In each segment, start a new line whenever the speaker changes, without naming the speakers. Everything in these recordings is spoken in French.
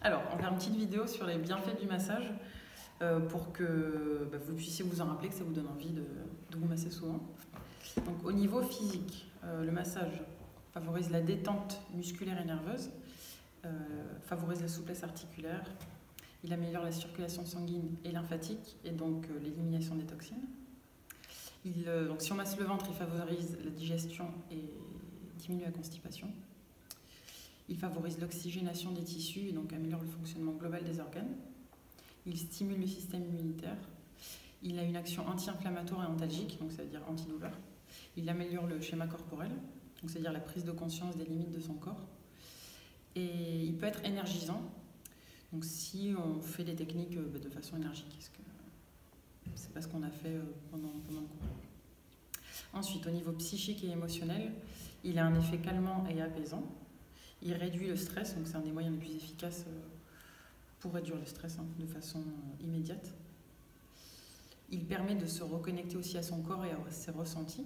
Alors, on va faire une petite vidéo sur les bienfaits du massage pour que vous puissiez vous en rappeler, que ça vous donne envie de vous masser souvent. Donc, au niveau physique, le massage favorise la détente musculaire et nerveuse, favorise la souplesse articulaire, il améliore la circulation sanguine et lymphatique et donc l'élimination des toxines. Donc, si on masse le ventre, il favorise la digestion et diminue la constipation. Il favorise l'oxygénation des tissus et donc améliore le fonctionnement global des organes. Il stimule le système immunitaire. Il a une action anti-inflammatoire et antalgique, donc ça veut dire antidouleur. Il améliore le schéma corporel, donc c'est-à-dire la prise de conscience des limites de son corps. Et il peut être énergisant. Donc si on fait des techniques de façon énergique, c'est pas ce qu'on a fait pendant le cours. Ensuite, au niveau psychique et émotionnel, il a un effet calmant et apaisant. Il réduit le stress, donc c'est un des moyens les plus efficaces pour réduire le stress de façon immédiate. Il permet de se reconnecter aussi à son corps et à ses ressentis.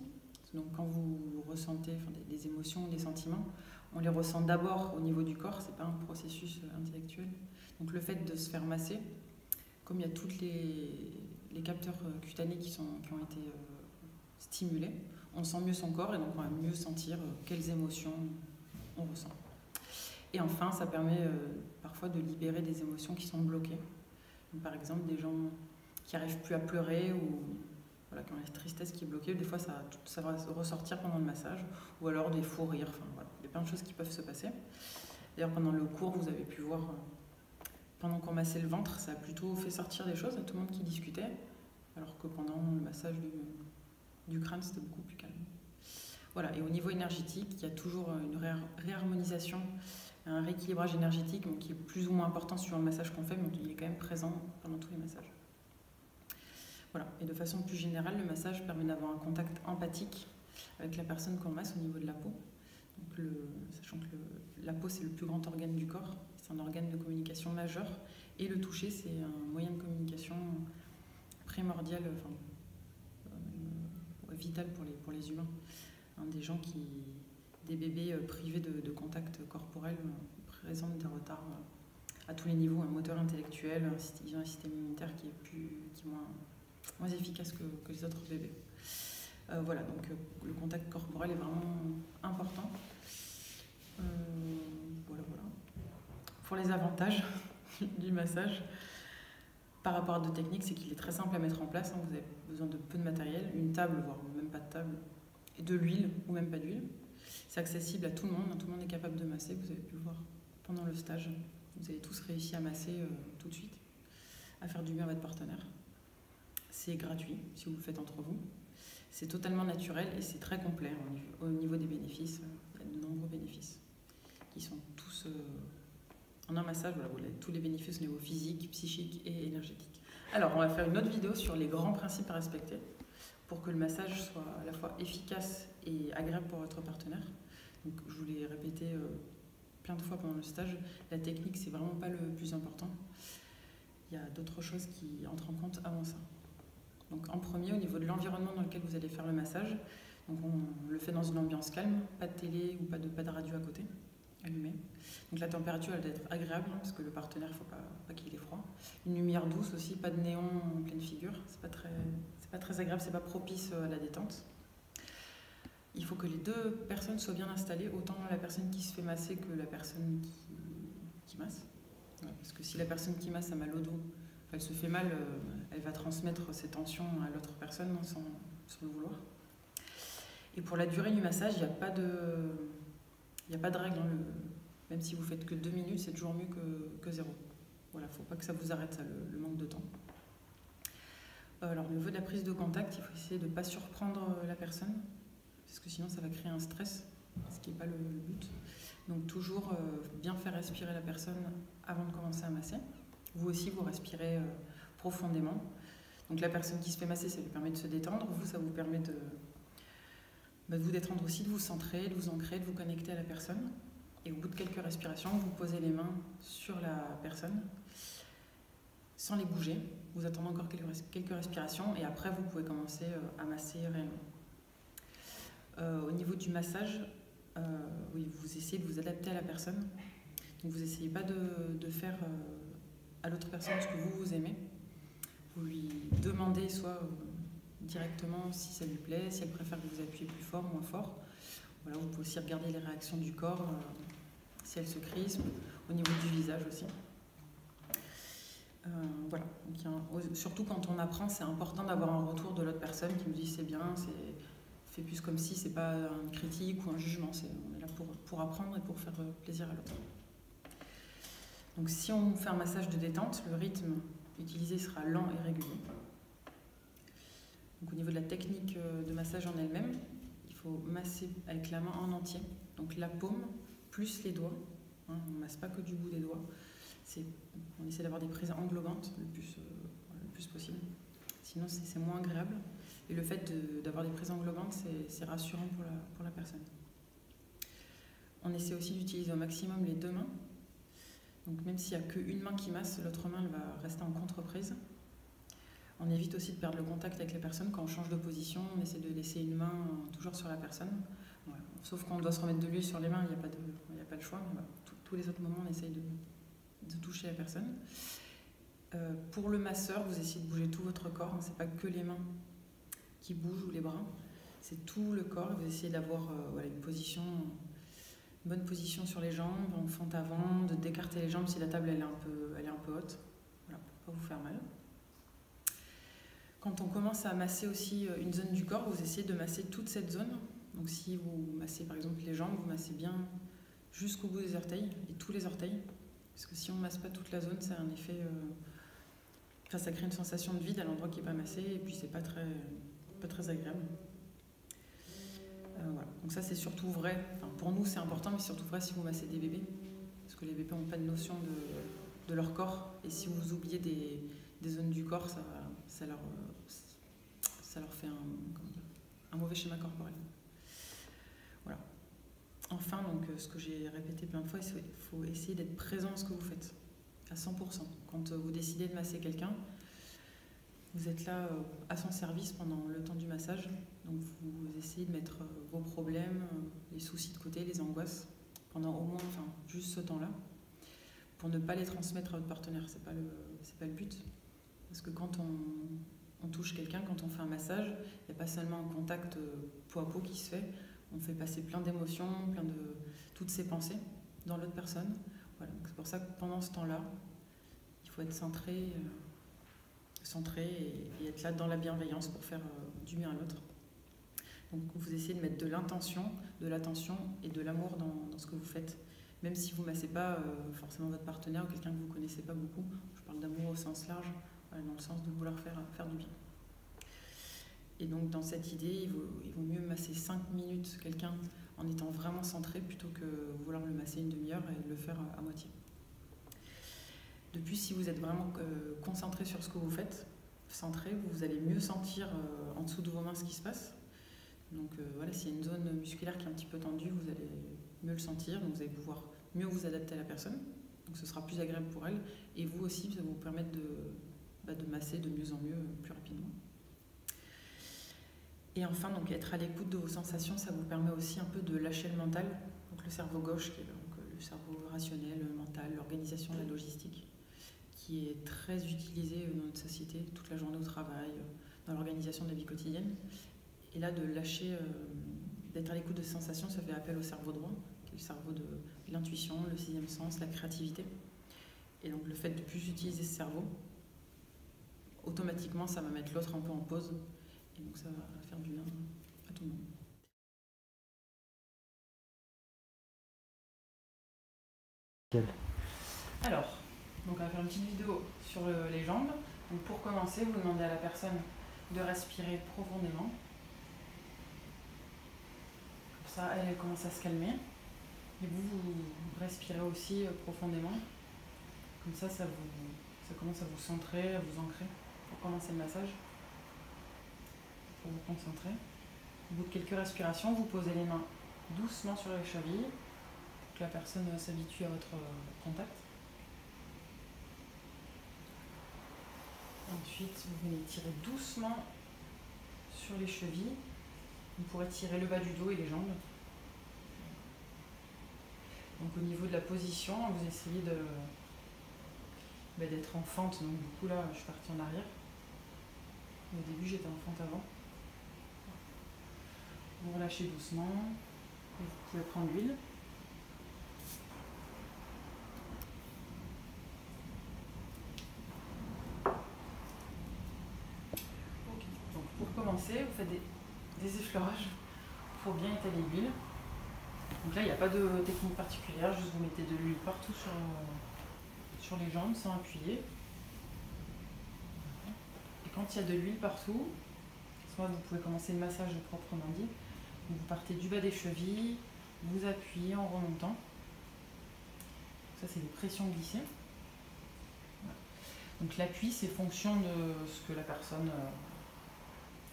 Donc quand vous ressentez des émotions ou des sentiments, on les ressent d'abord au niveau du corps, c'est pas un processus intellectuel. Donc le fait de se faire masser, comme il y a tous les capteurs cutanés qui ont été stimulés, on sent mieux son corps et donc on va mieux sentir quelles émotions on ressent. Et enfin, ça permet parfois de libérer des émotions qui sont bloquées. Donc, par exemple, des gens qui n'arrivent plus à pleurer ou voilà, qui ont la tristesse qui est bloquée, des fois ça va ressortir pendant le massage, ou alors des fous rires, voilà, il y a plein de choses qui peuvent se passer. D'ailleurs, pendant le cours, vous avez pu voir, pendant qu'on massait le ventre, ça a plutôt fait sortir des choses à tout le monde qui discutait, alors que pendant le massage du crâne, c'était beaucoup plus calme. Voilà, et au niveau énergétique, il y a toujours une réharmonisation, un rééquilibrage énergétique donc, qui est plus ou moins important sur le massage qu'on fait, mais il est quand même présent pendant tous les massages. Voilà, et de façon plus générale, le massage permet d'avoir un contact empathique avec la personne qu'on masse au niveau de la peau. Donc sachant que la peau, c'est le plus grand organe du corps, c'est un organe de communication majeur, et le toucher, c'est un moyen de communication primordial, vital pour les humains. Des bébés privés de contact corporel présentent des retards à tous les niveaux, un moteur intellectuel, un système immunitaire qui est moins efficace que les autres bébés. Voilà, donc le contact corporel est vraiment important. Voilà. Pour les avantages du massage, par rapport à d'autres techniques, c'est qu'il est très simple à mettre en place. Vous avez besoin de peu de matériel, une table, voire même pas de table, et de l'huile, ou même pas d'huile. C'est accessible à tout le monde est capable de masser, vous avez pu le voir pendant le stage. Vous avez tous réussi à masser tout de suite, à faire du bien à votre partenaire. C'est gratuit, si vous le faites entre vous. C'est totalement naturel et c'est très complet au niveau des bénéfices. Il y a de nombreux bénéfices qui sont tous en un massage. Voilà, vous avez tous les bénéfices au niveau physique, psychique et énergétique. Alors, on va faire une autre vidéo sur les grands principes à respecter pour que le massage soit à la fois efficace et agréable pour votre partenaire. Donc, je vous l'ai répété plein de fois pendant le stage, la technique, c'est vraiment pas le plus important. Il y a d'autres choses qui entrent en compte avant ça. Donc, en premier, au niveau de l'environnement dans lequel vous allez faire le massage, donc on le fait dans une ambiance calme, pas de télé ou pas de radio à côté, allumée. Donc la température, elle doit être agréable, parce que le partenaire, il ne faut pas qu'il ait froid. Une lumière douce aussi, pas de néon en pleine figure, c'est pas très agréable, c'est pas propice à la détente. Il faut que les deux personnes soient bien installées, autant la personne qui se fait masser que la personne qui masse. Parce que si la personne qui masse a mal au dos, elle se fait mal, elle va transmettre ses tensions à l'autre personne sans le vouloir. Et pour la durée du massage, il n'y a pas de règle. Même si vous faites que 2 minutes, c'est toujours mieux que 0. Voilà, il ne faut pas que ça vous arrête, ça, le manque de temps. Alors, au niveau de la prise de contact, il faut essayer de ne pas surprendre la personne, parce que sinon ça va créer un stress, ce qui n'est pas le but. Donc toujours bien faire respirer la personne avant de commencer à masser. Vous aussi, vous respirez profondément. Donc la personne qui se fait masser, ça lui permet de se détendre. Vous, ça vous permet de vous détendre aussi, de vous centrer, de vous ancrer, de vous connecter à la personne. Et au bout de quelques respirations, vous posez les mains sur la personne sans les bouger. Vous attendez encore quelques respirations et après, vous pouvez commencer à masser réellement. Au niveau du massage, oui, vous essayez de vous adapter à la personne. Donc vous n'essayez pas de faire à l'autre personne ce que vous aimez. Vous lui demandez soit directement si ça lui plaît, si elle préfère que vous appuyez plus fort, moins fort. Voilà, vous pouvez aussi regarder les réactions du corps, si elle se crispe, au niveau du visage aussi. Voilà. Donc, surtout quand on apprend, c'est important d'avoir un retour de l'autre personne qui nous dit c'est bien, fait plus comme si, c'est pas une critique ou un jugement. On est là pour apprendre et pour faire plaisir à l'autre. Donc si on fait un massage de détente, le rythme utilisé sera lent et régulier. Donc, au niveau de la technique de massage en elle-même, il faut masser avec la main en entier. Donc la paume plus les doigts. On ne masse pas que du bout des doigts. On essaie d'avoir des prises englobantes le plus possible. Sinon, c'est moins agréable. Et le fait d'avoir des prises englobantes, c'est rassurant pour la personne. On essaie aussi d'utiliser au maximum les deux mains. Donc même s'il n'y a qu'une main qui masse, l'autre main elle va rester en contre-prise. On évite aussi de perdre le contact avec les personnes. Quand on change de position, on essaie de laisser une main toujours sur la personne. Voilà. Sauf quand on doit se remettre de l'huile sur les mains, il n'y a pas le choix. Mais voilà. Tous les autres moments, on essaye de toucher la personne. Pour le masseur, vous essayez de bouger tout votre corps. Ce n'est pas que les mains qui bougent ou les bras. C'est tout le corps. Vous essayez d'avoir une bonne position sur les jambes, en fente avant, d'écarter les jambes si la table elle est un peu haute, voilà, pour ne pas vous faire mal. Quand on commence à masser aussi une zone du corps, vous essayez de masser toute cette zone. Donc si vous massez par exemple les jambes, vous massez bien jusqu'au bout des orteils et tous les orteils. Parce que si on ne masse pas toute la zone, ça a un effet... ça crée une sensation de vide à l'endroit qui n'est pas massé et puis c'est pas très agréable. Voilà. Donc ça c'est surtout vrai, pour nous c'est important, mais c'est surtout vrai si vous massez des bébés, parce que les bébés n'ont pas de notion de leur corps, et si vous oubliez des zones du corps, ça leur fait un mauvais schéma corporel. Voilà. Enfin, donc, ce que j'ai répété plein de fois, il faut essayer d'être présent à ce que vous faites, à 100%. Quand vous décidez de masser quelqu'un, vous êtes là à son service pendant le temps du massage. Donc vous essayez de mettre vos problèmes, les soucis de côté, les angoisses, pendant au moins, juste ce temps-là, pour ne pas les transmettre à votre partenaire. C'est pas le but. Parce que quand on touche quelqu'un, quand on fait un massage, il n'y a pas seulement un contact peau à peau qui se fait, on fait passer plein d'émotions, toutes ces pensées dans l'autre personne. Voilà. C'est pour ça que pendant ce temps-là, il faut être centré et être là dans la bienveillance pour faire du bien à l'autre. Donc vous essayez de mettre de l'intention, de l'attention et de l'amour dans ce que vous faites. Même si vous ne massez pas forcément votre partenaire ou quelqu'un que vous ne connaissez pas beaucoup, je parle d'amour au sens large, dans le sens de vouloir faire du bien. Et donc dans cette idée, il vaut mieux masser 5 minutes quelqu'un en étant vraiment centré plutôt que vouloir le masser une demi-heure et le faire à moitié. De plus, si vous êtes vraiment concentré sur ce que vous faites, centré, vous allez mieux sentir en dessous de vos mains ce qui se passe. Donc s'il y a une zone musculaire qui est un petit peu tendue, vous allez mieux le sentir, donc vous allez pouvoir mieux vous adapter à la personne. Donc ce sera plus agréable pour elle. Et vous aussi, ça va vous permettre de masser de mieux en mieux, plus rapidement. Et enfin, donc, être à l'écoute de vos sensations, ça vous permet aussi un peu de lâcher le mental. Donc le cerveau gauche, qui est donc, le cerveau rationnel, le mental, l'organisation, la logistique, qui est très utilisé dans notre société, toute la journée au travail, dans l'organisation de la vie quotidienne. Et là, de lâcher, d'être à l'écoute de ses sensations, ça fait appel au cerveau droit, qui est le cerveau de l'intuition, le sixième sens, la créativité. Et donc le fait de plus utiliser ce cerveau, automatiquement, ça va mettre l'autre un peu en pause. Et donc ça va faire du bien à tout le monde. Alors, donc on va faire une petite vidéo sur les jambes. Donc pour commencer, vous demandez à la personne de respirer profondément. Comme ça, elle commence à se calmer. Et vous respirez aussi profondément. Comme ça, ça commence à vous centrer, à vous ancrer pour commencer le massage. Pour vous concentrer. Au bout de quelques respirations, vous posez les mains doucement sur les chevilles pour que la personne s'habitue à votre contact. Ensuite, vous venez tirer doucement sur les chevilles. Vous pourrez tirer le bas du dos et les jambes. Donc Donc au niveau de la position, vous essayez d'être en fente. Donc du coup là, je suis partie en arrière. Au début, j'étais en fente avant. Vous relâchez doucement. Et vous pouvez prendre l'huile. Donc pour commencer, vous faites des effleurages pour bien étaler l'huile. Donc là, il n'y a pas de technique particulière, juste vous mettez de l'huile partout sur les jambes sans appuyer. Et quand il y a de l'huile partout, soit vous pouvez commencer le massage proprement dit. Vous partez du bas des chevilles, vous appuyez en remontant. Ça, c'est des pressions glissées. Voilà. Donc l'appui, c'est fonction de ce que la personne,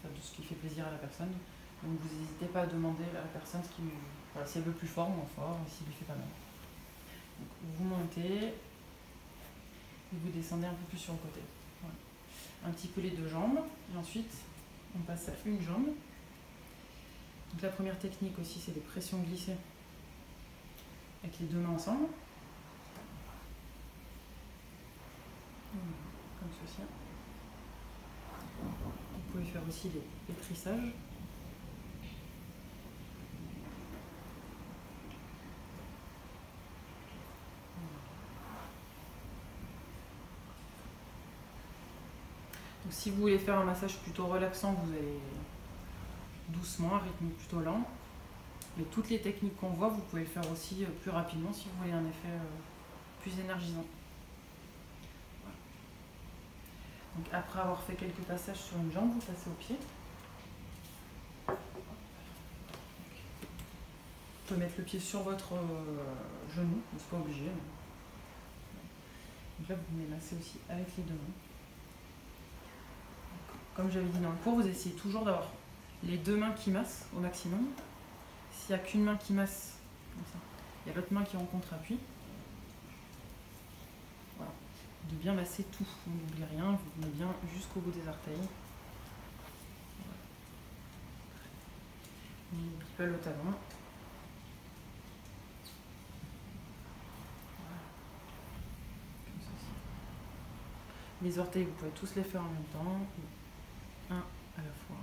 de ce qui fait plaisir à la personne. Donc vous n'hésitez pas à demander à la personne si elle veut plus fort, moins fort, s'il lui fait pas mal. Donc, vous montez et vous descendez un peu plus sur le côté. Voilà. Un petit peu les deux jambes et ensuite on passe à une jambe. Donc la première technique aussi, c'est des pressions glissées avec les deux mains ensemble. Comme ceci. Vous pouvez faire aussi des trissages. Donc, si vous voulez faire un massage plutôt relaxant, vous allez doucement, à rythme plutôt lent. Mais toutes les techniques qu'on voit, vous pouvez le faire aussi plus rapidement si vous voulez un effet plus énergisant. Voilà. Donc après avoir fait quelques passages sur une jambe, vous passez au pied. Vous pouvez mettre le pied sur votre genou, vous n'êtes pas obligé. Donc là, vous venez masser aussi avec les deux mains. Comme j'avais dit dans le cours, vous essayez toujours d'avoir les deux mains qui massent au maximum. S'il n'y a qu'une main qui masse, comme ça, il y a l'autre main qui est en contre-appui. Voilà. De bien masser tout, vous n'oubliez rien, vous venez bien jusqu'au bout des orteils. Voilà. N'oubliez pas le talon. Voilà. Comme ceci. Les orteils, vous pouvez tous les faire en même temps. Un à la fois.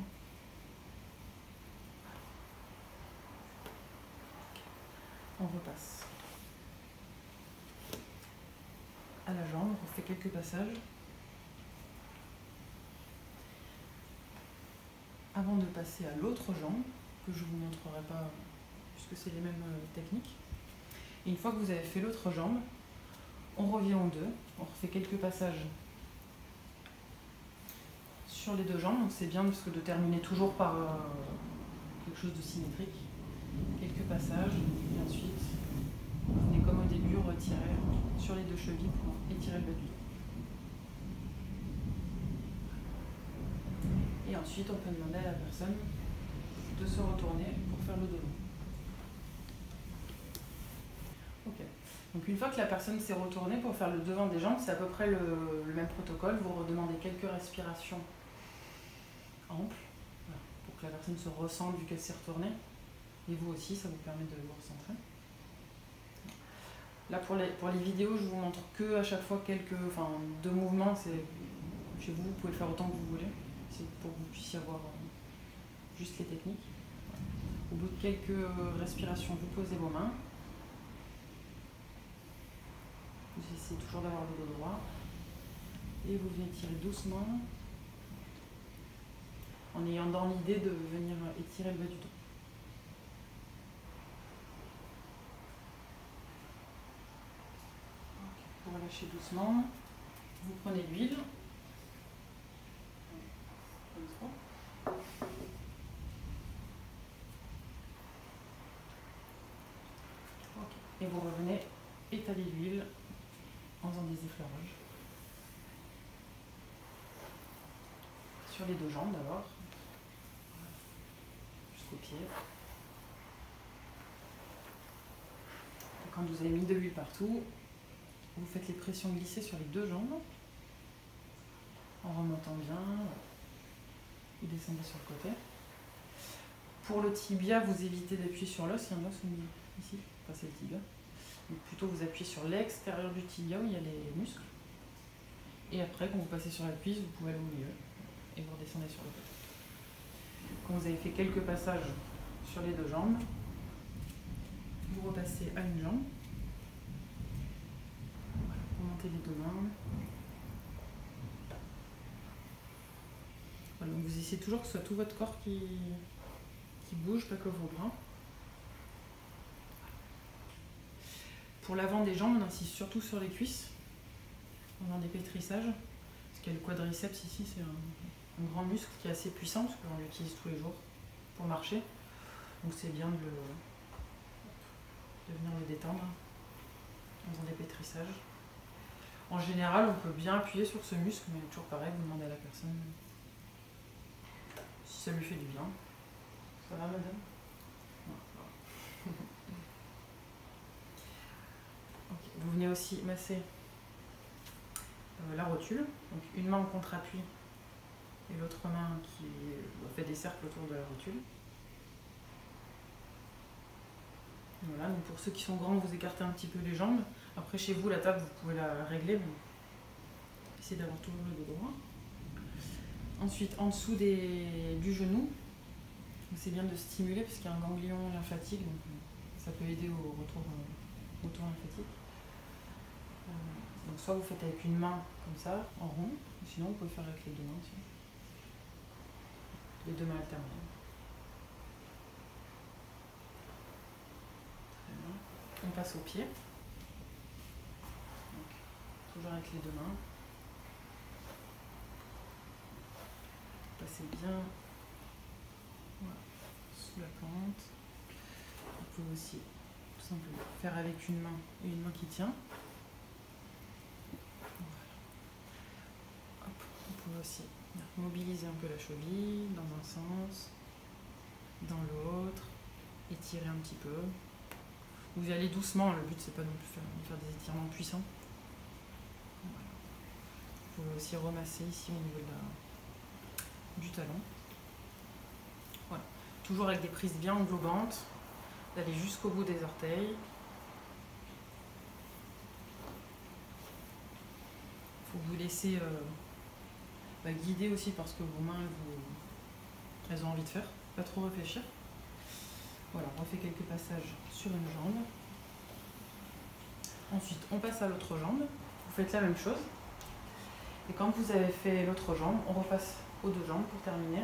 On repasse à la jambe, on fait quelques passages. Avant de passer à l'autre jambe, que je ne vous montrerai pas puisque c'est les mêmes techniques. Et une fois que vous avez fait l'autre jambe, on revient en deux, on refait quelques passages sur les deux jambes. Donc c'est bien parce que de terminer toujours par quelque chose de symétrique. Quelques passages et ensuite vous venez comme au début retirer sur les deux chevilles pour étirer le bas du dos. Et ensuite on peut demander à la personne de se retourner pour faire le dos long. Ok. Donc une fois que la personne s'est retournée pour faire le devant des jambes, c'est à peu près le même protocole. Vous redemandez quelques respirations amples, voilà, pour que la personne se ressente vu qu'elle s'est retournée. Et vous aussi, ça vous permet de vous recentrer. Là, pour les vidéos, je vous montre que à chaque fois deux mouvements. Chez vous, vous pouvez le faire autant que vous voulez. C'est pour que vous puissiez avoir juste les techniques. Au bout de quelques respirations, vous posez vos mains. Vous essayez toujours d'avoir le dos droit. Et vous venez tirer doucement, en ayant dans l'idée de venir étirer le bas du dos. Pour relâcher doucement, vous prenez l'huile. Et vous revenez étaler l'huile en faisant des effleurages. Sur les deux jambes d'abord, jusqu'au pied. Et quand vous avez mis de l'huile partout, vous faites les pressions glissées sur les deux jambes, en remontant bien, vous descendez sur le côté. Pour le tibia, vous évitez d'appuyer sur l'os, il y a un os ici, enfin c'est le tibia. Donc plutôt vous appuyez sur l'extérieur du tibia où il y a les muscles. Et après, quand vous passez sur la cuisse, vous pouvez aller au milieu et vous redescendez sur le côté. Quand vous avez fait quelques passages sur les deux jambes, vous repassez à une jambe. Voilà, vous montez les deux mains. Voilà, donc vous essayez toujours que ce soit tout votre corps qui bouge, pas que vos bras. Pour l'avant des jambes, on insiste surtout sur les cuisses, en dépétrissage, parce qu'il y a le quadriceps ici, c'est un grand muscle qui est assez puissant, parce qu'on l'utilise tous les jours pour marcher. Donc c'est bien de venir le détendre en faisant des pétrissages. En général, on peut bien appuyer sur ce muscle, mais toujours pareil, vous demandez à la personne si ça lui fait du bien. Ça va, madame? Okay. Vous venez aussi masser la rotule, donc une main en contre-appui et l'autre main qui fait des cercles autour de la rotule. Voilà, donc pour ceux qui sont grands, vous écartez un petit peu les jambes. Après, chez vous, la table, vous pouvez la régler, mais essayez d'avoir toujours le dos droit. Ensuite, en dessous du genou, c'est bien de stimuler parce qu'il y a un ganglion lymphatique, donc ça peut aider au retour lymphatique. Donc soit vous faites avec une main comme ça, en rond, ou sinon vous pouvez faire avec les deux mains aussi. Les deux mains alternées. Très bien. On passe aux pieds. Donc, toujours avec les deux mains. Passez bien voilà, sous la pente. Vous pouvez aussi tout simplement faire avec une main et une main qui tient. On peut aussi mobiliser un peu la cheville dans un sens, dans l'autre, étirer un petit peu. Vous y allez doucement, le but c'est pas non plus de faire des étirements puissants. Voilà. Vous pouvez aussi remasser ici au niveau du talon. Voilà. Toujours avec des prises bien englobantes, d'aller jusqu'au bout des orteils. Il faut vous laisser guider aussi parce que vos mains elles ont envie de faire, pas trop réfléchir. Voilà, on refait quelques passages sur une jambe. Ensuite, on passe à l'autre jambe. Vous faites la même chose. Et quand vous avez fait l'autre jambe, on repasse aux deux jambes pour terminer.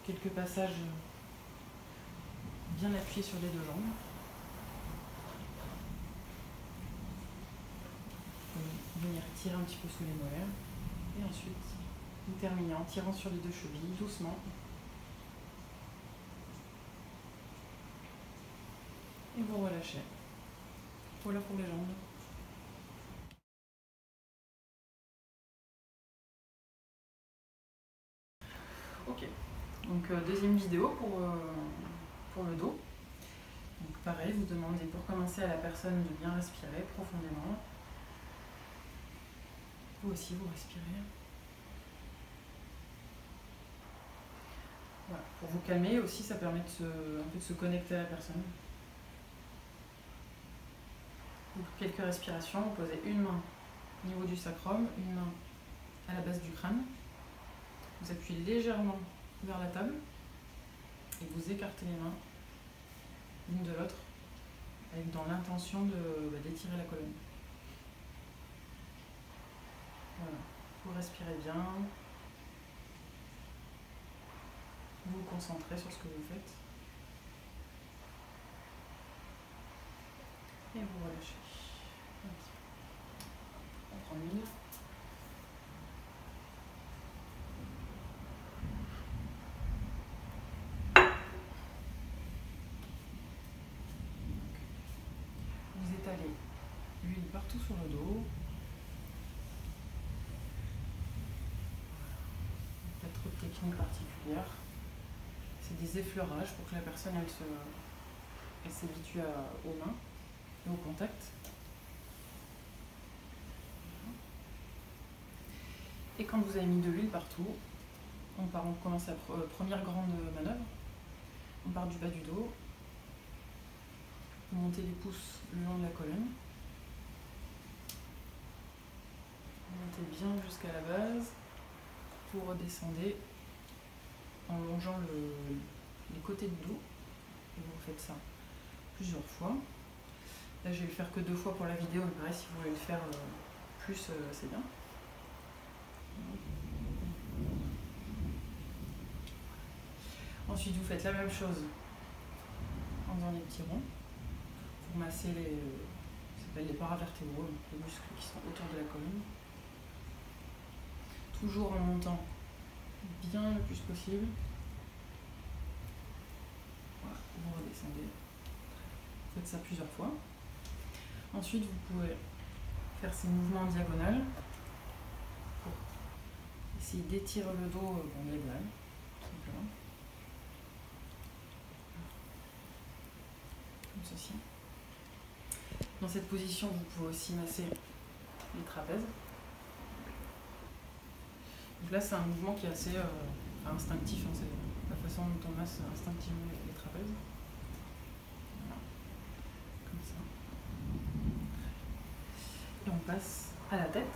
Quelques passages bien appuyés sur les deux jambes. Venir tirer un petit peu sous les mollets. Et ensuite, vous terminez en tirant sur les deux chevilles, doucement. Et vous relâchez. Voilà pour les jambes. Ok, donc deuxième vidéo pour le dos. Donc pareil, vous demandez pour commencer à la personne de bien respirer profondément. Vous aussi, vous respirez. Voilà. Pour vous calmer aussi, ça permet un peu de se connecter à la personne. Donc, quelques respirations, vous posez une main au niveau du sacrum, une main à la base du crâne. Vous appuyez légèrement vers la table et vous écartez les mains l'une de l'autre avec dans l'intention d'étirer la colonne. Voilà, vous respirez bien, vous vous concentrez sur ce que vous faites et vous relâchez. On prend l'huile. Vous étalez l'huile partout sur le dos. Pas trop de technique particulière. C'est des effleurages pour que la personne elle s'habitue aux mains et au contact. Et quand vous avez mis de l'huile partout, on commence la première grande manœuvre. On part du bas du dos, vous montez les pouces le long de la colonne. Montez bien jusqu'à la base. Vous redescendez en longeant les côtés de dos. Et vous faites ça plusieurs fois. Là, je vais le faire que 2 fois pour la vidéo, mais pareil, si vous voulez le faire plus, c'est bien. Ensuite, vous faites la même chose en faisant les petits ronds. Vous massez les paravertébraux, les muscles qui sont autour de la colonne. Toujours en montant bien le plus possible. Voilà, vous redescendez. Faites ça plusieurs fois. Ensuite, vous pouvez faire ces mouvements en diagonale pour essayer d'étirer le dos en diagonale, tout simplement. Comme ceci. Dans cette position, vous pouvez aussi masser les trapèzes. Donc là, c'est un mouvement qui est assez instinctif, hein, c'est la façon dont on masse instinctivement les trapèzes. Voilà. Comme ça. Et on passe à la tête.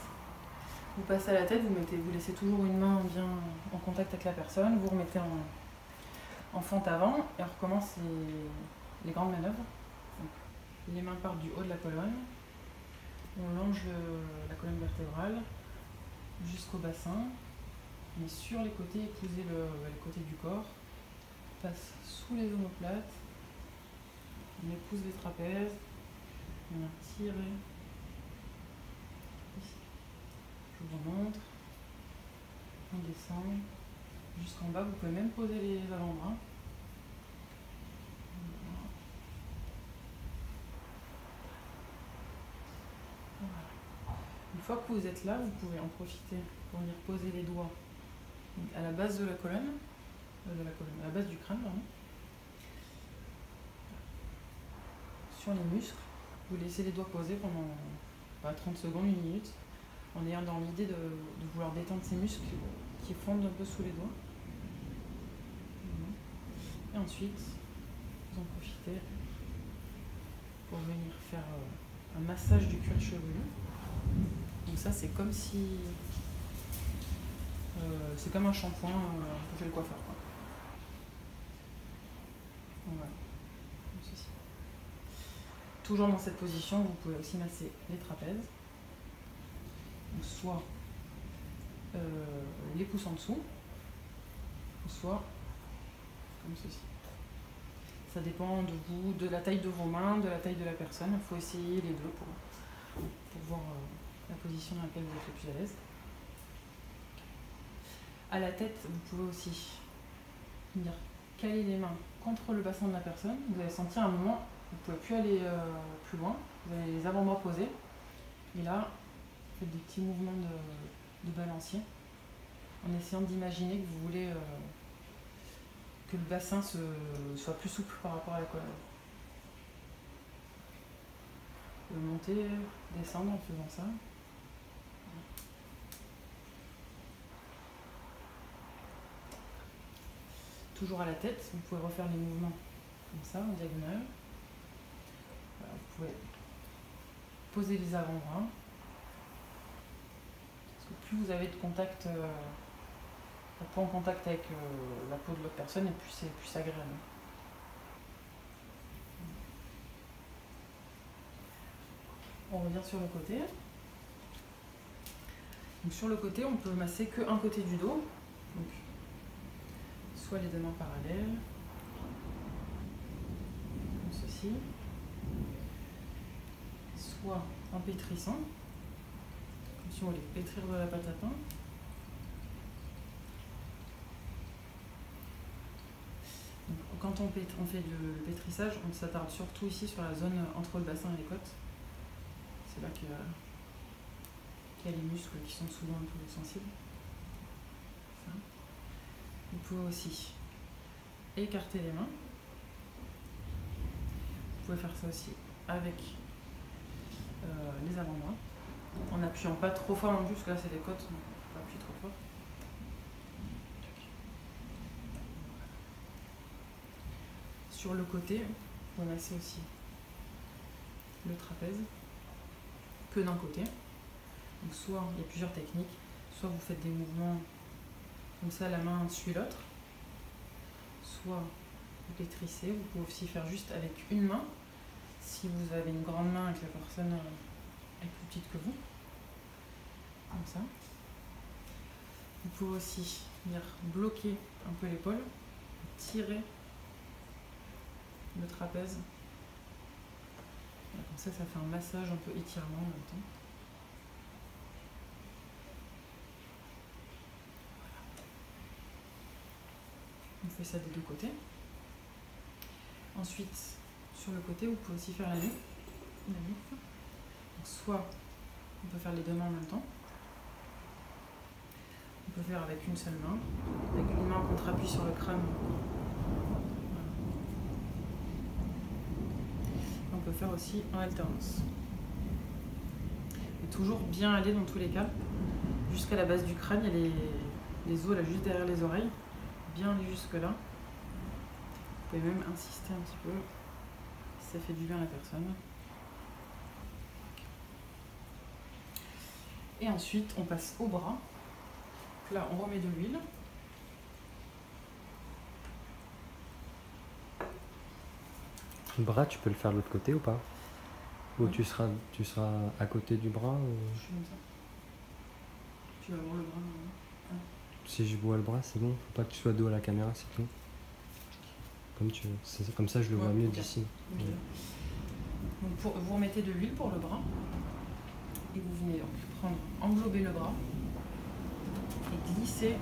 Vous passez à la tête, vous laissez toujours une main bien en contact avec la personne, vous remettez en fente avant et on recommence les grandes manœuvres. Donc, les mains partent du haut de la colonne, on longe la colonne vertébrale jusqu'au bassin, mais sur les côtés, épousez les côtés du corps, on passe sous les omoplates, on épouse les trapèzes, on vient tirer. Je vous montre, on descend jusqu'en bas, vous pouvez même poser les avant-bras. Voilà. Une fois que vous êtes là, vous pouvez en profiter pour venir poser les doigts à la base de la colonne, à la base du crâne, pardon. Sur les muscles, vous laissez les doigts posés pendant 30 secondes, 1 minute, en ayant dans l'idée de vouloir détendre ces muscles qui fondent un peu sous les doigts. Et ensuite, vous en profitez pour venir faire un massage du cuir chevelu. Donc ça, c'est comme si... c'est comme un shampoing chez le coiffeur, quoi. Donc voilà, comme ceci. Toujours dans cette position, vous pouvez aussi masser les trapèzes. Donc soit les pouces en dessous, soit comme ceci. Ça dépend de vous, de la taille de vos mains, de la taille de la personne. Il faut essayer les deux pour voir la position dans laquelle vous êtes le plus à l'aise. À la tête, vous pouvez aussi venir caler les mains contre le bassin de la personne. Vous allez sentir à un moment, vous ne pouvez plus aller plus loin. Vous avez les avant-bras posés. Et là, vous faites des petits mouvements de balancier en essayant d'imaginer que vous voulez que le bassin soit plus souple par rapport à la colonne. Vous pouvez monter, descendre en faisant ça. Toujours à la tête, vous pouvez refaire les mouvements comme ça, en diagonale. Voilà, vous pouvez poser les avant-bras. Parce que plus vous avez de contact, la peau en contact avec la peau de l'autre personne, et plus c'est agréable. On revient sur le côté. Donc sur le côté, on peut masser qu'un côté du dos. Donc, soit les deux mains parallèles, comme ceci, soit en pétrissant, comme si on voulait pétrir de la pâte à pain. Donc, quand on fait le pétrissage, on s'attarde surtout ici sur la zone entre le bassin et les côtes. C'est là qu'il y a les muscles qui sont souvent un peu sensibles. Ça. Vous pouvez aussi écarter les mains. Vous pouvez faire ça aussi avec les avant-bras, en n'appuyant pas trop fort non plus, parce que là c'est les côtes, donc on peut appuyer trop fort. Sur le côté, vous pouvez masser aussi le trapèze que d'un côté. Donc soit il y a plusieurs techniques, soit vous faites des mouvements comme ça, la main suit l'autre, soit vous pétrissez, vous pouvez aussi faire juste avec une main, si vous avez une grande main et que la personne est plus petite que vous, comme ça. Vous pouvez aussi venir bloquer un peu l'épaule, tirer le trapèze. Comme ça, ça fait un massage, un peu étirement en même temps. On fait ça des deux côtés. Ensuite, sur le côté, vous pouvez aussi faire la nuque. Donc, soit on peut faire les deux mains en même temps. On peut faire avec une seule main. Avec une main contre appui sur le crâne. Voilà. On peut faire aussi en alternance. Et toujours bien aller dans tous les cas. Jusqu'à la base du crâne, il y a les os là juste derrière les oreilles. Bien aller jusque là. Vous pouvez même insister un petit peu si ça fait du bien à la personne. Et ensuite on passe au bras. Donc là on remet de l'huile.
Le bras, tu peux le faire de l'autre côté ou pas? Ou
Oui.
tu seras à côté du bras
Je fais comme ça. Tu vas voir le bras normalement.
Si je vois le bras, c'est bon. Faut pas que tu sois dos à la caméra, c'est tout. Comme tu veux. Comme ça, je le vois mieux
ok.
d'ici.
Okay. Donc vous remettez de l'huile pour le bras. Et vous venez donc englober le bras et glisser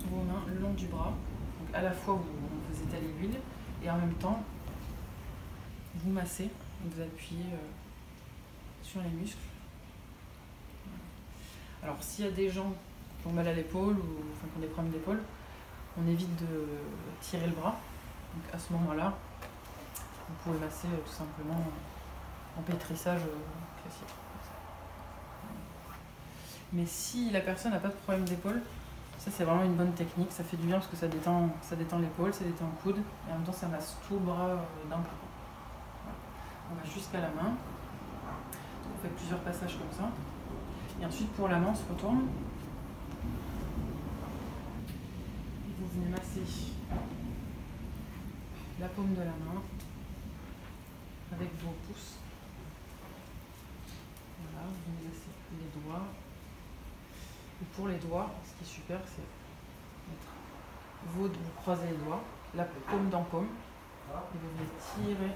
vos mains le long du bras. Donc à la fois vous étalez l'huile et en même temps vous massez, vous appuyez sur les muscles. Alors s'il y a des gens qui ont mal à l'épaule ou qui ont des problèmes d'épaule, on évite de tirer le bras. Donc à ce moment-là, vous pouvez masser tout simplement en pétrissage classique. Mais si la personne n'a pas de problème d'épaule, ça c'est vraiment une bonne technique, ça fait du bien parce que ça détend l'épaule, ça détend le coude et en même temps ça masse tout le bras d'un coup. Voilà. On va jusqu'à la main, on fait plusieurs passages comme ça. Et ensuite pour la main on se retourne. Et vous venez masser la paume de la main avec vos pouces. Voilà, vous venez masser les doigts. Et pour les doigts, ce qui est super, c'est vous croisez les doigts, la paume dans paume, et vous venez tirer.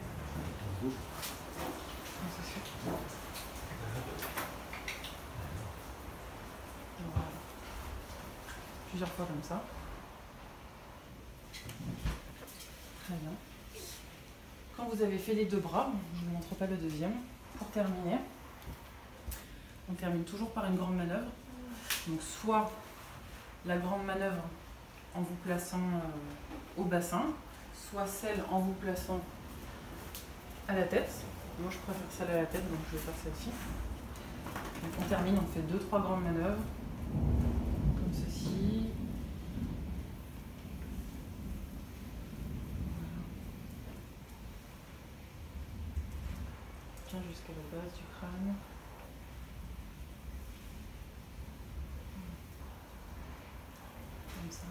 Voilà. Plusieurs fois comme ça. Très bien. Quand vous avez fait les deux bras, je ne vous montre pas le deuxième. Pour terminer, on termine toujours par une grande manœuvre. Donc soit la grande manœuvre en vous plaçant au bassin, soit celle en vous plaçant à la tête. Moi je préfère celle à la tête, donc je vais faire celle-ci. Donc on termine, on fait 2-3 grandes manœuvres, comme ceci. Tiens jusqu'à la base du crâne. Comme ça.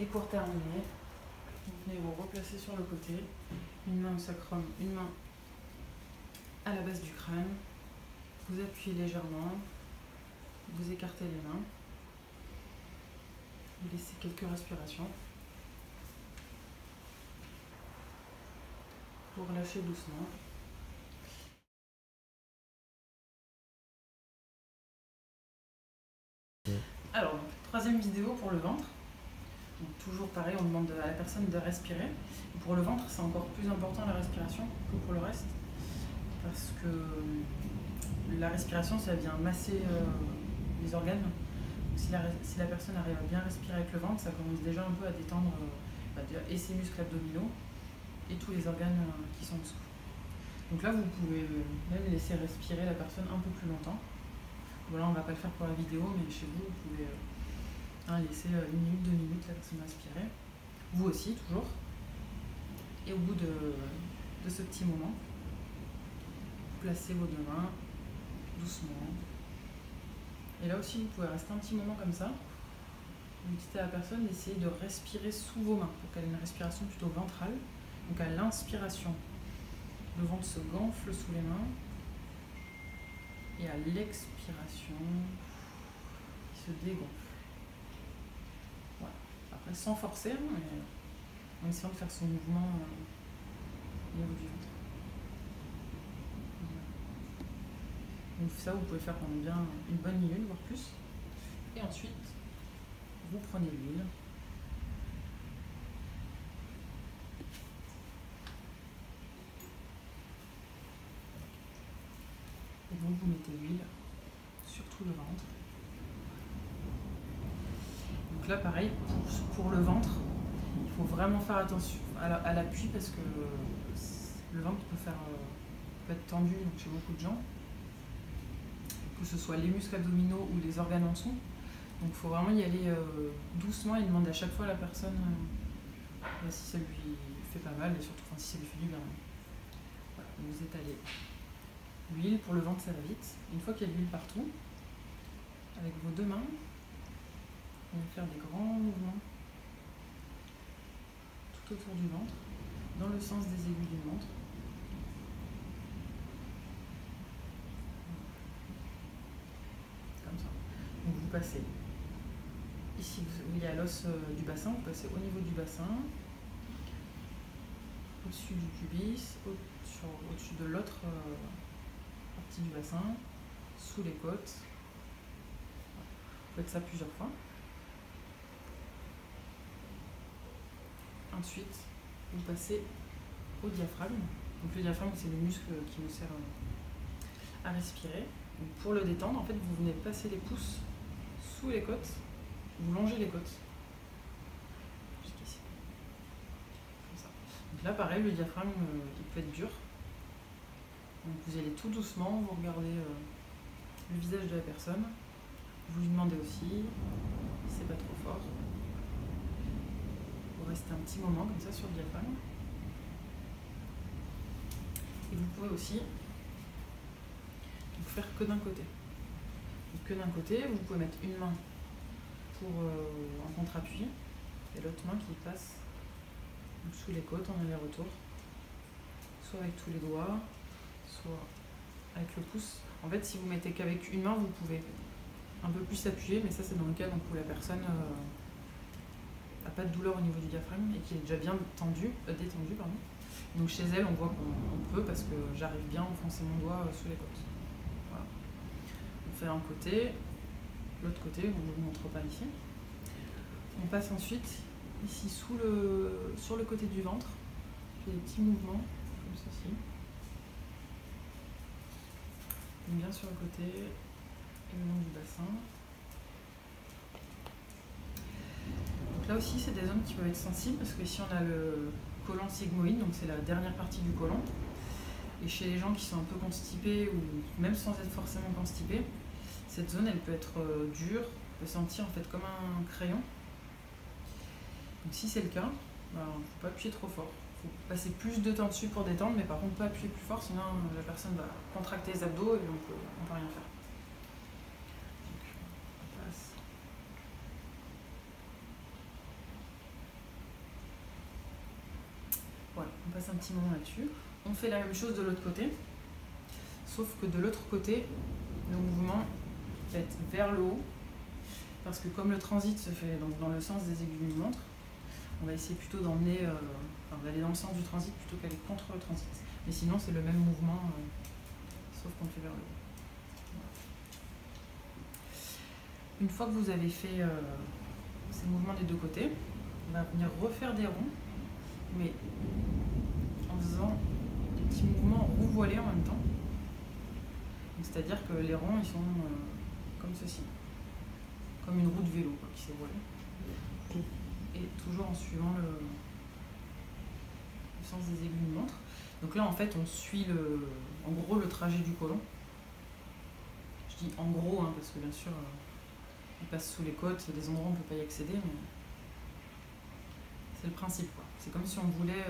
Et pour terminer, vous venez vous replacer sur le côté, une main au sacrum, une main à la base du crâne, vous appuyez légèrement, vous écartez les mains, vous laissez quelques respirations pour lâcher doucement. Alors, donc, troisième vidéo pour le ventre. Donc, toujours pareil, on demande à la personne de respirer. Pour le ventre, c'est encore plus important la respiration que pour le reste. Parce que la respiration, ça vient masser les organes. Donc, si la personne arrive à bien respirer avec le ventre, ça commence déjà un peu à détendre et ses muscles abdominaux et tous les organes qui sont en dessous. Donc là, vous pouvez même laisser respirer la personne un peu plus longtemps. Voilà, on ne va pas le faire pour la vidéo, mais chez vous, vous pouvez laisser 1 minute, 2 minutes la personne respirer. Vous aussi, toujours. Et au bout de ce petit moment, placez vos deux mains doucement. Et là aussi, vous pouvez rester un petit moment comme ça. Vous dites à la personne d'essayer de respirer sous vos mains pour qu'elle ait une respiration plutôt ventrale. Donc à l'inspiration, le ventre se gonfle sous les mains. Et à l'expiration, il se dégonfle. Voilà. Après, sans forcer, hein, mais en essayant de faire son mouvement au niveau du ventre. Donc ça, vous pouvez faire pendant bien une bonne minute, voire plus. Et ensuite, vous prenez l'huile. Et donc vous mettez l'huile sur tout le ventre. Donc là, pareil, pour le ventre, il faut vraiment faire attention à l'appui parce que le ventre peut être tendu donc chez beaucoup de gens, que ce soit les muscles abdominaux ou les organes en dessous. Donc il faut vraiment y aller doucement et demander à chaque fois à la personne si ça lui fait pas mal et surtout si ça lui fait du bien. Voilà, vous étalez l'huile. Pour le ventre, ça va vite. Une fois qu'il y a de l'huile partout, avec vos deux mains, vous allez faire des grands mouvements tout autour du ventre, dans le sens des aiguilles du ventre. Comme ça. Donc vous passez ici, il y a l'os du bassin, vous passez au niveau du bassin, au-dessus du pubis, au-dessus de l'autre partie du bassin, sous les côtes. Vous faites ça plusieurs fois. Ensuite, vous passez au diaphragme. Donc le diaphragme, c'est le muscle qui nous sert à respirer. Donc pour le détendre, en fait, vous venez passer les pouces sous les côtes, vous longez les côtes. Jusqu'ici. Comme ça. Donc là, pareil, le diaphragme, il peut être dur. Donc vous allez tout doucement, vous regardez le visage de la personne, vous lui demandez aussi si c'est pas trop fort. Vous restez un petit moment comme ça sur le diaphragme. Et vous pouvez aussi ne faire que d'un côté. Donc que d'un côté, vous pouvez mettre une main pour en contre-appui et l'autre main qui passe sous les côtes en aller-retour, soit avec tous les doigts, soit avec le pouce. En fait, si vous mettez qu'avec une main, vous pouvez un peu plus appuyer, mais ça c'est dans le cas donc, où la personne n'a pas de douleur au niveau du diaphragme et qui est déjà bien détendue. Pardon. Donc chez elle, on voit qu'on peut parce que j'arrive bien à enfoncer mon doigt sous les côtes. Voilà. On fait un côté, l'autre côté, on ne vous montre pas ici. On passe ensuite ici sur le côté du ventre. Je fais des petits mouvements comme ceci. Bien sur le côté et le long du bassin. Donc là aussi, c'est des zones qui peuvent être sensibles parce que ici on a le côlon sigmoïde, donc c'est la dernière partie du côlon. Et chez les gens qui sont un peu constipés ou même sans être forcément constipés, cette zone elle peut être dure, on peut sentir en fait comme un crayon. Donc si c'est le cas, il ne faut pas appuyer trop fort. Il faut passer plus de temps dessus pour détendre, mais par contre pas appuyer plus fort, sinon la personne va contracter les abdos et on peut rien faire. Donc, on passe. Voilà, on passe un petit moment là-dessus. On fait la même chose de l'autre côté, sauf que de l'autre côté, le mouvement va être vers le haut, parce que comme le transit se fait donc, dans le sens des aiguilles du ventre, on va essayer plutôt d'emmener, d'aller dans le sens du transit plutôt qu'aller contre le transit. Mais sinon, c'est le même mouvement, sauf qu'on le fait vers le haut. Voilà. Une fois que vous avez fait ces mouvements des deux côtés, on va venir refaire des ronds, mais en faisant des petits mouvements roux voilés en même temps. C'est-à-dire que les ronds, ils sont comme ceci, comme une roue de vélo quoi, qui s'est voilée. Et toujours en suivant le sens des aiguilles du ventre. Donc là, en fait, on suit en gros le trajet du côlon. Je dis en gros, hein, parce que bien sûr, il passe sous les côtes, il y a des endroits où on ne peut pas y accéder, mais c'est le principe, quoi. C'est comme si on voulait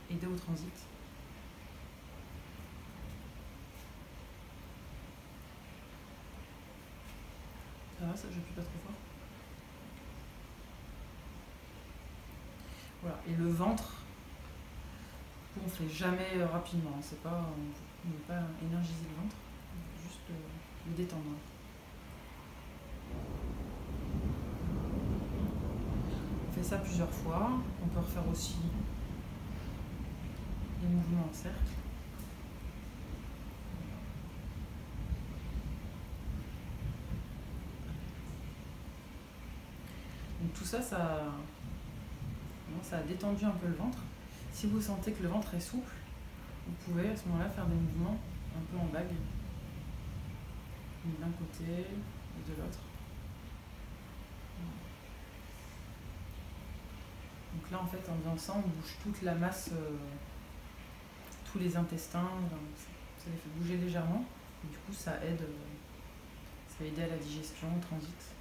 aider au transit. Ça va, ça, j'appuie pas trop fort. Voilà, et le ventre, on ne fait jamais rapidement, c'est pas, on ne veut pas énergiser le ventre, on veut juste le détendre. On fait ça plusieurs fois, on peut refaire aussi les mouvements en cercle. Donc tout ça, ça a détendu un peu le ventre. Si vous sentez que le ventre est souple, vous pouvez à ce moment-là faire des mouvements un peu en vague, d'un côté et de l'autre. Donc là, en fait, en faisant ça, on bouge toute la masse, tous les intestins, ça les fait bouger légèrement. Et du coup, ça va aider à la digestion, au transit.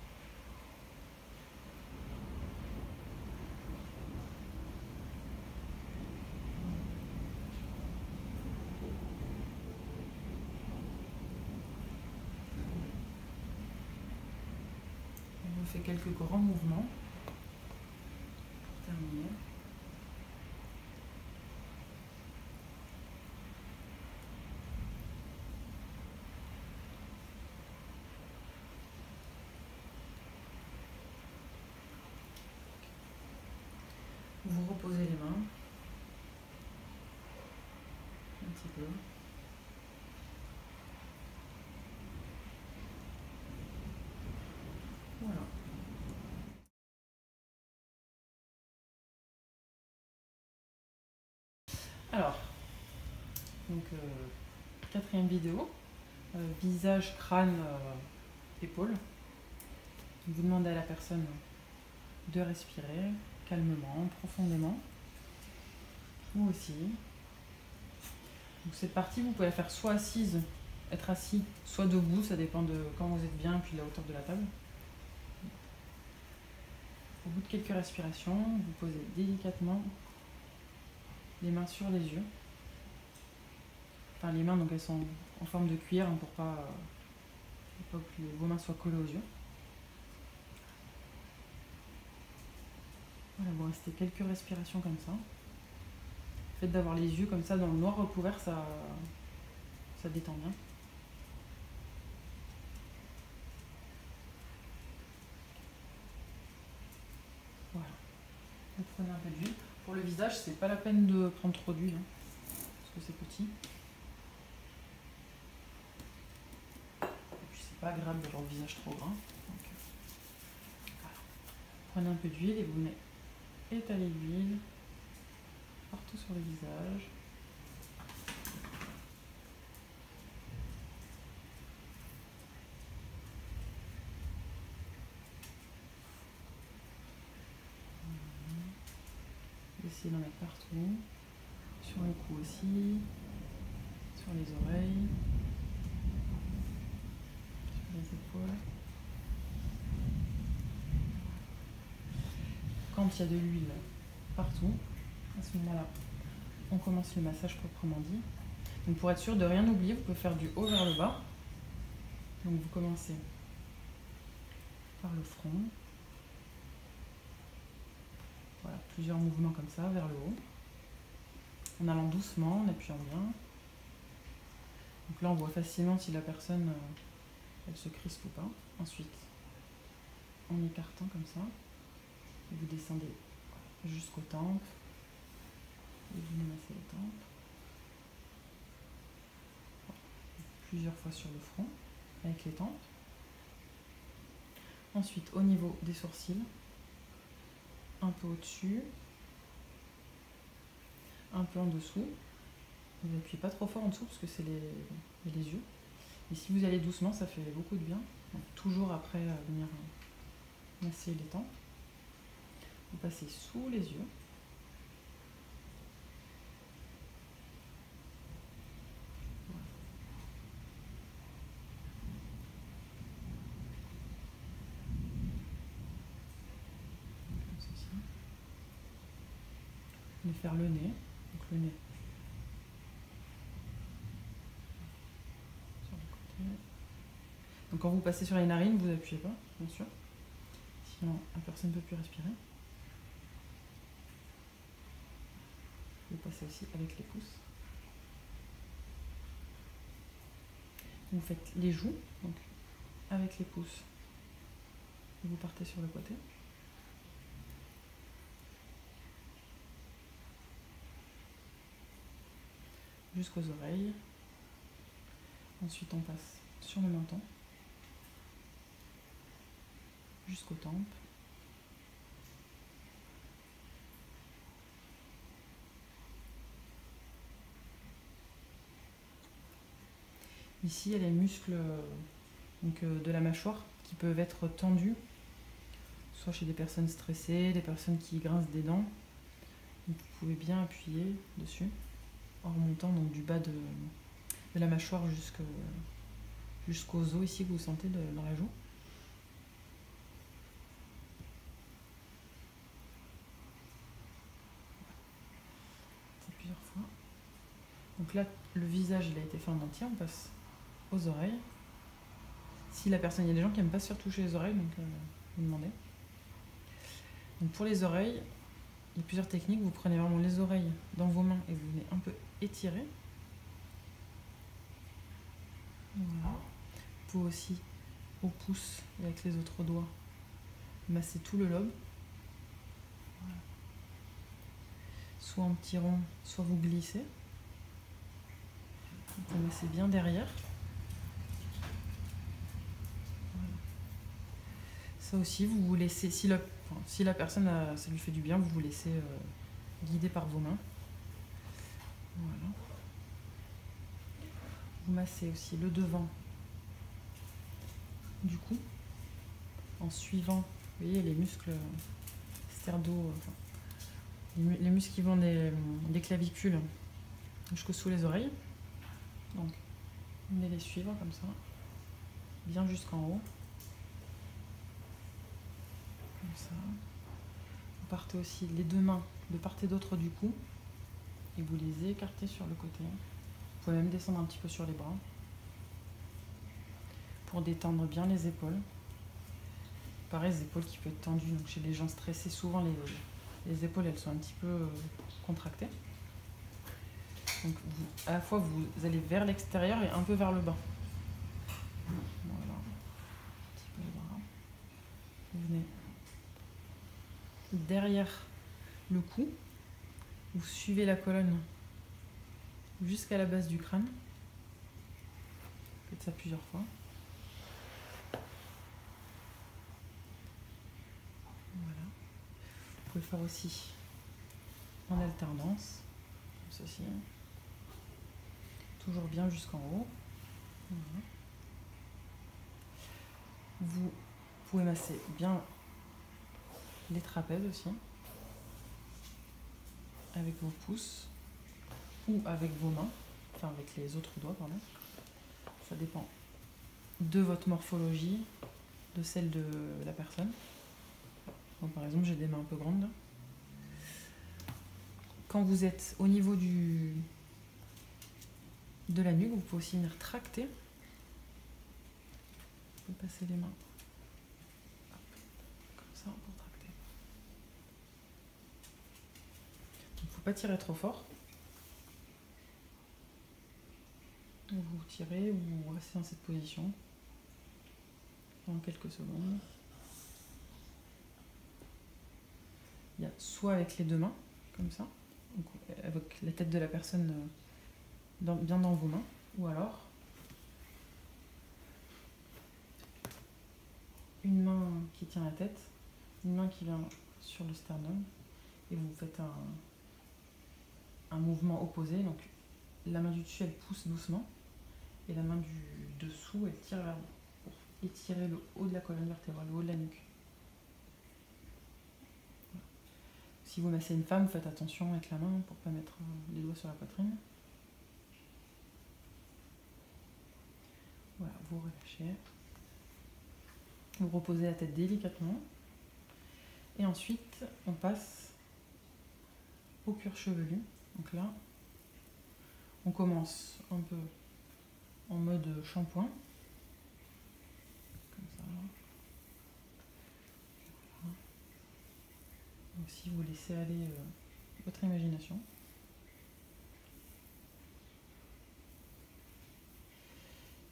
On fait quelques grands mouvements pour terminer. Vous reposez les mains un petit peu. Voilà. Alors, donc quatrième vidéo, visage, crâne, épaules. Vous demandez à la personne de respirer calmement, profondément. Vous aussi. Donc cette partie, vous pouvez la faire soit assise, être assis, soit debout, ça dépend de quand vous êtes bien, puis de la hauteur de la table. Au bout de quelques respirations, vous posez délicatement les mains sur les yeux. Enfin, les mains, donc elles sont en forme de cuillère pour pas que vos mains soient collées aux yeux. Voilà, vous restez quelques respirations comme ça. Le fait d'avoir les yeux comme ça dans le noir recouvert, ça détend bien. Voilà. Vous prenez un peu d'huile. Pour le visage, c'est pas la peine de prendre trop d'huile, parce que c'est petit. Et puis c'est pas agréable d'avoir le visage trop gras. Donc, voilà. Prenez un peu d'huile et vous venez étaler l'huile partout sur le visage. Essayez d'en mettre partout, sur le cou aussi, sur les oreilles, sur les épaules. Quand il y a de l'huile partout, à ce moment-là, on commence le massage proprement dit. Donc pour être sûr de rien oublier, vous pouvez faire du haut vers le bas. Donc vous commencez par le front. Voilà, plusieurs mouvements comme ça vers le haut. En allant doucement, en appuyant bien. Donc là on voit facilement si la personne elle se crispe ou pas. Ensuite, en écartant comme ça, et vous descendez jusqu'aux tempes. Et vous massez les tempes. Plusieurs fois sur le front, avec les tempes. Ensuite, au niveau des sourcils, un peu au-dessus, un peu en dessous. Vous n'appuyez pas trop fort en dessous parce que c'est les yeux. Et si vous allez doucement, ça fait beaucoup de bien. Donc, toujours après venir masser les tempes. Vous passez sous les yeux. Comme ceci. Vous allez faire le nez. Donc le nez. Sur le côté. Donc quand vous passez sur les narines, vous n'appuyez pas, bien sûr. Sinon, la personne ne peut plus respirer. Vous passez aussi avec les pouces. Vous faites les joues, donc avec les pouces, vous partez sur le côté. Jusqu'aux oreilles. Ensuite, on passe sur le menton, jusqu'aux tempes. Ici, il y a les muscles de la mâchoire qui peuvent être tendus, soit chez des personnes stressées, des personnes qui grincent des dents. Donc, vous pouvez bien appuyer dessus en remontant donc, du bas de la mâchoire jusqu'aux os ici que vous sentez dans la joue. C'est plusieurs fois. Donc là, le visage il a été fait en entier, on passe aux oreilles. Si la personne, il y a des gens qui n'aiment pas se faire toucher les oreilles, donc vous demandez. Donc pour les oreilles, il y a plusieurs techniques. Vous prenez vraiment les oreilles dans vos mains et vous venez un peu étirer. Voilà. Vous pouvez aussi, au pouce et avec les autres doigts, masser tout le lobe. Voilà. Soit en petit rond, soit vous glissez. Vous massez bien derrière. Voilà. Ça aussi, vous vous laissez, si la personne, ça lui fait du bien, vous vous laissez guider par vos mains. Voilà. Vous massez aussi le devant du cou en suivant, vous voyez, les muscles sterdo, les muscles qui vont des clavicules jusqu'au sous les oreilles. Donc, vous venez les suivre comme ça, bien jusqu'en haut. Comme ça. Vous partez aussi les deux mains de part et d'autre du cou et vous les écartez sur le côté. Vous pouvez même descendre un petit peu sur les bras pour détendre bien les épaules. Pareil, les épaules qui peuvent être tendues. Donc chez les gens stressés, souvent les épaules elles sont un petit peu contractées. Donc à la fois vous allez vers l'extérieur et un peu vers le bas. Voilà. Un petit peu les bras. Vous venez derrière le cou. Vous suivez la colonne jusqu'à la base du crâne. Faites ça plusieurs fois. Voilà. Vous pouvez faire aussi en alternance, comme ceci. Toujours bien jusqu'en haut. Voilà. Vous pouvez masser bien les trapèzes aussi, avec vos pouces ou avec vos mains, enfin avec les autres doigts, pardon. Ça dépend de votre morphologie, de celle de la personne. Donc, par exemple, j'ai des mains un peu grandes. Quand vous êtes au niveau de la nuque, vous pouvez aussi venir tracter. Vous pouvez passer les mains comme ça pour tracter. Il ne faut pas tirer trop fort. Vous tirez ou vous restez dans cette position pendant quelques secondes. Il y a soit avec les deux mains, comme ça, donc avec la tête de la personne bien dans vos mains, ou alors une main qui tient la tête, une main qui vient sur le sternum, et vous faites un mouvement opposé. Donc la main du dessus elle pousse doucement, et la main du dessous elle tire vers vous pour étirer le haut de la colonne vertébrale, le haut de la nuque. Si vous massez une femme, faites attention avec la main pour ne pas mettre les doigts sur la poitrine. Voilà, vous relâchez. Vous reposez la tête délicatement. Et ensuite, on passe au cuir chevelu. Donc là, on commence un peu en mode shampoing. Comme ça. Voilà. Donc si vous laissez aller votre imagination.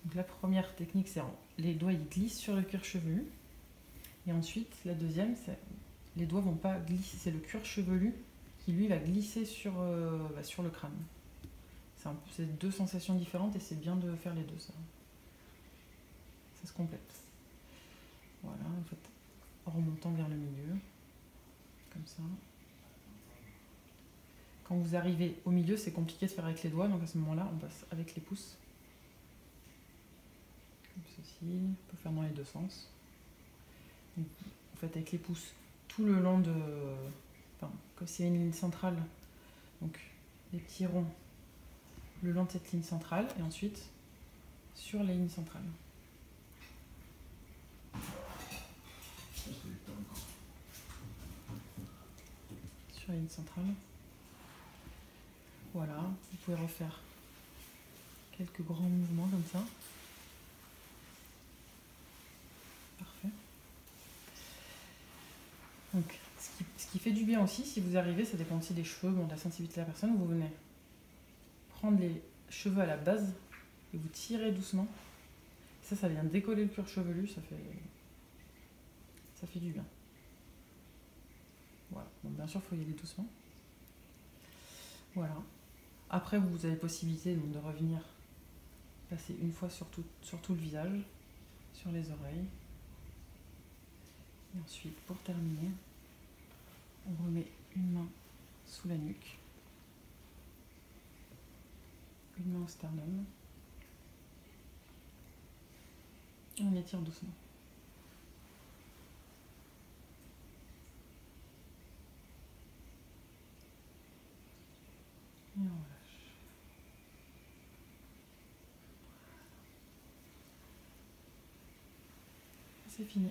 Donc la première technique, c'est les doigts ils glissent sur le cuir chevelu. Et ensuite, la deuxième, c'est les doigts vont pas glisser, c'est le cuir chevelu qui lui va glisser sur le crâne. C'est deux sensations différentes et c'est bien de faire les deux, ça se complète. Voilà, en fait, en remontant vers le milieu, comme ça. Quand vous arrivez au milieu, c'est compliqué de faire avec les doigts, donc à ce moment-là, on passe avec les pouces. Comme ceci, on peut faire dans les deux sens. Donc, en fait, avec les pouces, tout le long de... Enfin, comme c'est une ligne centrale, donc les petits ronds le long de cette ligne centrale, et ensuite sur les lignes centrales. Sur la ligne centrale. Voilà, vous pouvez refaire quelques grands mouvements comme ça. Parfait. Donc, ce qui fait du bien aussi, si vous arrivez, ça dépend aussi des cheveux, bon, de la sensibilité de la personne, vous venez prendre les cheveux à la base et vous tirez doucement. Ça vient décoller le cuir chevelu, ça fait du bien. Voilà, bon, bien sûr, il faut y aller doucement. Voilà. Après, vous avez possibilité donc, de revenir passer une fois sur tout le visage, sur les oreilles. Et ensuite, pour terminer, on remet une main sous la nuque, une main au sternum, et on étire doucement. Et on relâche. C'est fini.